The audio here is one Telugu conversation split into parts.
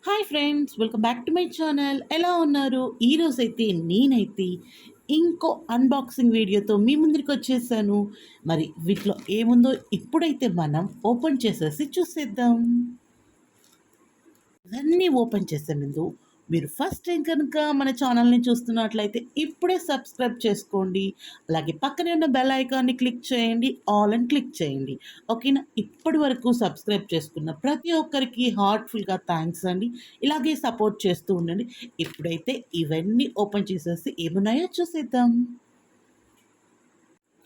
Hi friends, welcome back to my channel. ఎలా ఉన్నారు? ఈరోజైతే నేనైతే ఇంకో అన్బాక్సింగ్ వీడియోతో మీ ముందరికి వచ్చేసాను. మరి వీటిలో ఏముందో ఇప్పుడైతే మనం ఓపెన్ చేసేసి చూసేద్దాం. ఇవన్నీ ఓపెన్ చేసే ముందు మీరు ఫస్ట్ టైం కనుక మన ఛానల్ని చూస్తున్నట్లయితే ఇప్పుడే సబ్స్క్రైబ్ చేసుకోండి. అలాగే పక్కనే ఉన్న బెల్ ఐకాన్ని క్లిక్ చేయండి, ఆల్ అని క్లిక్ చేయండి. ఓకేనా? ఇప్పటి వరకు సబ్స్క్రైబ్ చేసుకున్న ప్రతి ఒక్కరికి హార్ట్ఫుల్గా థ్యాంక్స్ అండి. ఇలాగే సపోర్ట్ చేస్తూ ఉండండి. ఇప్పుడైతే ఇవన్నీ ఓపెన్ చేసేసి ఏమున్నాయో చూసేద్దాం.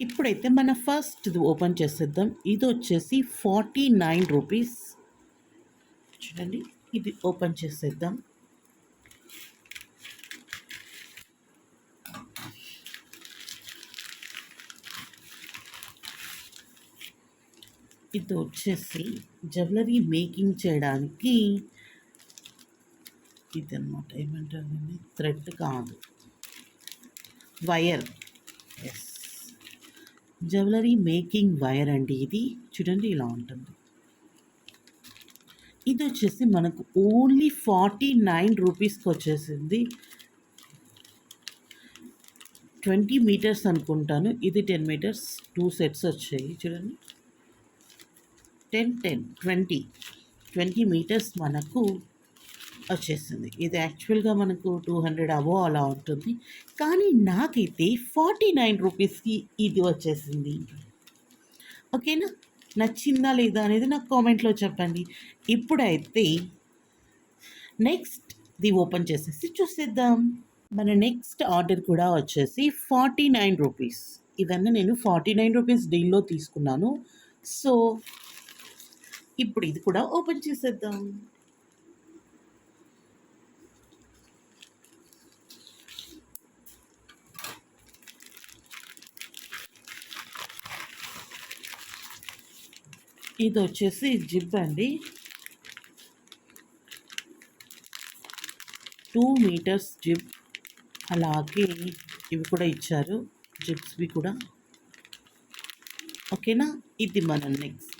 ఇప్పుడైతే మన ఫస్ట్ ఓపెన్ చేసేద్దాం. ఇది వచ్చేసి 49 రూపీస్. చూడండి, ఇది ఓపెన్ చేసేద్దాం. ఇది వచ్చేసి జ్యువెలరీ మేకింగ్ చేయడానికి ఇది అనమాట. ఏమంటారండి, థ్రెడ్ కాదు, wire. Yes, jewellery making wire అండి ఇది. చూడండి, ఇలా ఉంటుంది. ఇది వచ్చేసి మనకు ఓన్లీ 49 రూపీస్కి వచ్చేసింది. 20 మీటర్స్ అనుకుంటాను. ఇది 10 మీటర్స్, 2 సెట్స్ వచ్చాయి. చూడండి, 10 10 20 మీటర్స్ మనకు వచ్చేసింది. ఇది యాక్చువల్గా మనకు 200 అబో అలా ఉంటుంది, కానీ నాకైతే 49 రూపీస్కి ఇది వచ్చేసింది. ఓకేనా? నచ్చిందా లేదా అనేది నాకు కామెంట్లో చెప్పండి. ఇప్పుడైతే నెక్స్ట్ ది ఓపెన్ చేసేసి చూసేద్దాం. మన నెక్స్ట్ ఆర్డర్ కూడా వచ్చేసి 49 రూపీస్. ఇవన్నీ నేను 49 రూపీస్ డీల్లో తీసుకున్నాను. సో ఇప్పుడు ఇది కూడా ఓపెన్ చేసేద్దాం. ఇది వచ్చేసి జిప్ అండి. 2 మీటర్స్ జిప్. అలాగే ఇవి కూడా ఇచ్చారు, జిప్స్వి కూడా. ఓకేనా? ఇది మన నెక్స్ట్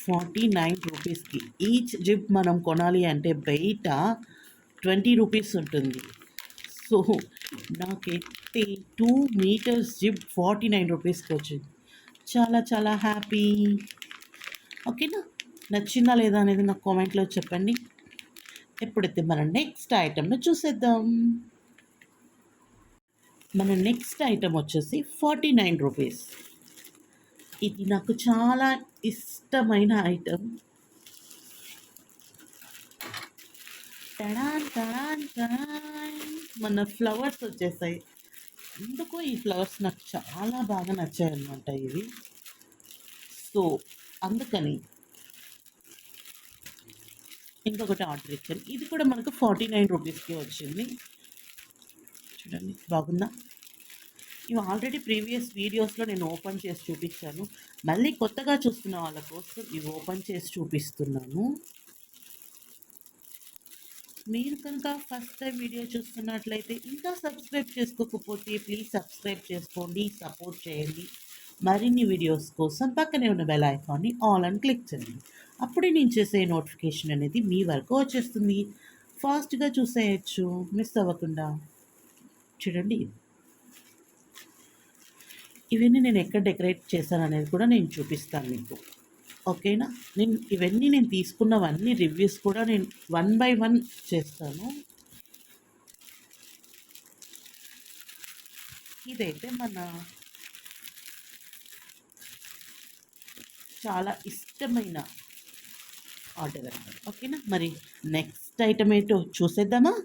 49 రూపీస్కి. ఈచ్ జిప్ మనం కొనాలి అంటే బయట 20 రూపీస్ ఉంటుంది. సో నాకైతే 2 మీటర్స్ జిప్ 49 రూపీస్కి వచ్చింది. చాలా చాలా హ్యాపీ. ఓకేనా? నచ్చిందా లేదా అనేది నాకు కామెంట్లో చెప్పండి. ఎప్పుడైతే మన నెక్స్ట్ ఐటమ్ను చూసేద్దాం. మన నెక్స్ట్ ఐటమ్ వచ్చేసి 49 రూపీస్. ఇది నాకు చాలా ఇష్టమైన ఐటమ్. టడాన్ టడాన్ టడాన్, మన ఫ్లవర్స్ వచ్చేసాయి. ఎందుకో ఈ ఫ్లవర్స్ నాకు చాలా బాగా నచ్చాయి అన్నమాట ఇవి. సో అందుకని ఇంకొకటి ఆర్డర్ ఇచ్చాను. ఇది కూడా మనకు 49 రూపీస్కి వచ్చింది. చూడండి, బాగుందా? ఇవి ఆల్రెడీ ప్రీవియస్ వీడియోస్లో నేను ఓపెన్ చేసి చూపించాను. మళ్ళీ కొత్తగా చూస్తున్న వాళ్ళ కోసం ఇవి ఓపెన్ చేసి చూపిస్తున్నాను. మీరు కనుక ఫస్ట్ టైం వీడియో చూస్తున్నట్లయితే ఇంకా సబ్స్క్రైబ్ చేసుకోకపోతే ప్లీజ్ సబ్స్క్రైబ్ చేసుకోండి, సపోర్ట్ చేయండి. మరిన్ని వీడియోస్ కోసం పక్కనే ఉన్న బెల్ ఐకాన్ని ఆల్ అని క్లిక్ చేయండి. అప్పుడే నేను చేసే నోటిఫికేషన్ అనేది మీ వరకు వచ్చేస్తుంది. ఫాస్ట్గా చూసేయచ్చు, మిస్ అవ్వకుండా. చూడండి, ఇవన్నీ నేను ఎక్కడ డెకరేట్ చేశాను అనేది కూడా నేను చూపిస్తాను మీకు. ఓకేనా? ఇవన్నీ నేను తీసుకున్నవన్నీ రివ్యూస్ కూడా నేను 1 బై 1 చేస్తాను. ఇదైతే మన చాలా ఇష్టమైన ఆర్డర్ అన్నమాట. ఓకేనా? మరి నెక్స్ట్ ఐటమ్ ఏంటో చూసేద్దామా?